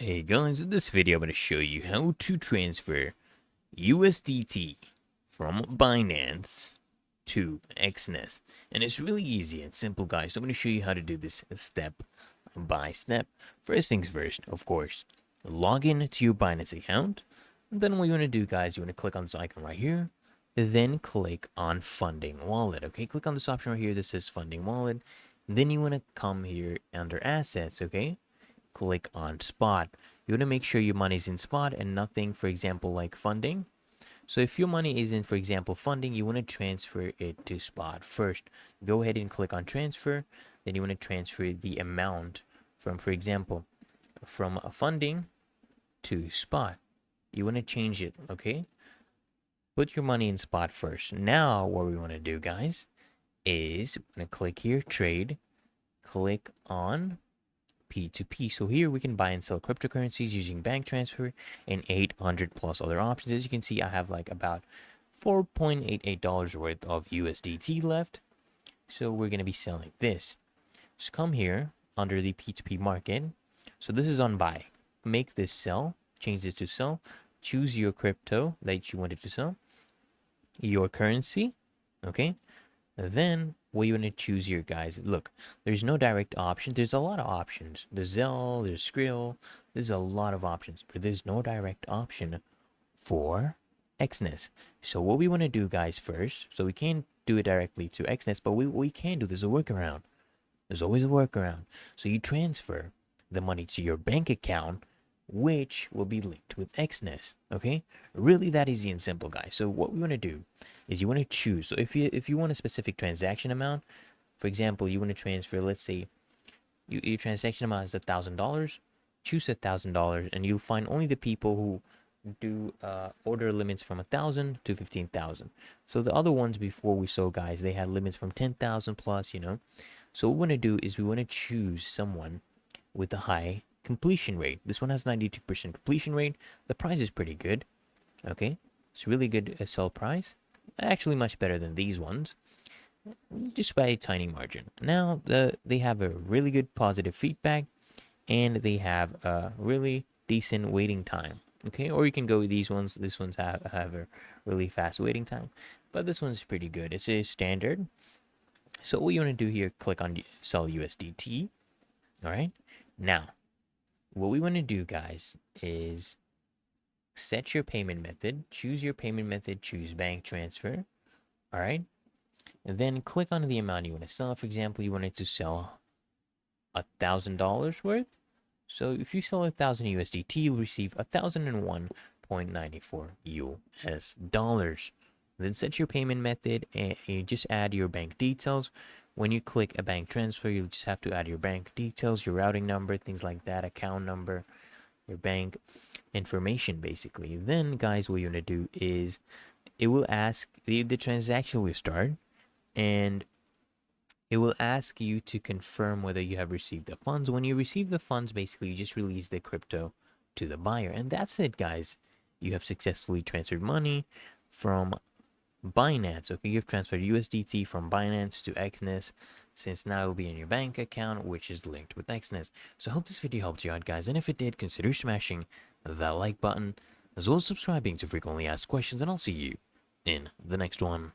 Hey guys, in this video I'm going to show you how to transfer USDT from Binance to Exness. And it's really easy and simple, guys. So I'm going to show you how to do this step by step. First things first, of course, log in to your Binance account. And then what you want to do, guys, you want to click on this icon right here. Then click on Funding Wallet. Okay, click on this option right here that says Funding Wallet. And then you want to come here under Assets, okay? Click on spot. You want to make sure your money is in spot and nothing, for example, like funding. So if your money is in, for example, funding, you want to transfer it to spot first. Go ahead and click on transfer. Then you want to transfer the amount from, for example, from funding to spot. You want to change it, okay? Put your money in spot first. Now what we want to do, guys, is we're going to click here, trade, click on P2P. So here we can buy and sell cryptocurrencies using bank transfer and 800 plus other options. As you can see, I have like about $4.88 worth of USDT left. So we're going to be selling this. Just come here under the P2P market. So this is on buy. Make this sell. Change this to sell. Choose your crypto that you wanted to sell. Your currency. Okay. Then what you want to choose here, guys, look, there's no direct option. There's a lot of options. There's Zelle, there's Skrill, there's a lot of options, but there's no direct option for Exness. So what we want to do, guys, first, so we can't do it directly to Exness, but we can do, there's a workaround. There's always a workaround. So you transfer the money to your bank account, which will be linked with Exness. Okay, really that easy and simple, guys. So what we want to do is you want to choose. So if you want a specific transaction amount, for example, you want to transfer, let's say your transaction amount is $1,000, choose $1,000, and you'll find only the people who do order limits from 1,000 to 15,000. So the other ones before we saw, guys, they had limits from 10,000 plus, you know. So what we want to do is we want to choose someone with a high completion rate. This one has 92% completion rate. The price is pretty good. Okay, it's really good sell price. Actually much better than these ones, just by a tiny margin. Now they have a really good positive feedback, and they have a really decent waiting time. Okay, or you can go with these ones. This ones have a really fast waiting time, but this one's pretty good. It's a standard. So what you want to do here, click on sell USDT. All right, now what we want to do, guys, is set your payment method, choose your payment method, choose bank transfer. All right, and then click on the amount you want to sell. For example, you wanted to sell $1,000 worth. So if you sell 1,000 USDT, you'll receive 1,001.94 US dollars. Then set your payment method and you just add your bank details. When you click a bank transfer, you just have to add your bank details, your routing number, things like that, account number, your bank information, basically. Then, guys, what you want to do is it will ask, the transaction will start, and it will ask you to confirm whether you have received the funds. When you receive the funds, basically, you just release the crypto to the buyer. And that's it, guys. You have successfully transferred money from Binance. Okay, you've transferred USDT from Binance to Exness, since now it'll be in your bank account, which is linked with Exness. So I hope this video helped you out, guys, and if it did, consider smashing that like button as well as subscribing to frequently asked questions, and I'll see you in the next one.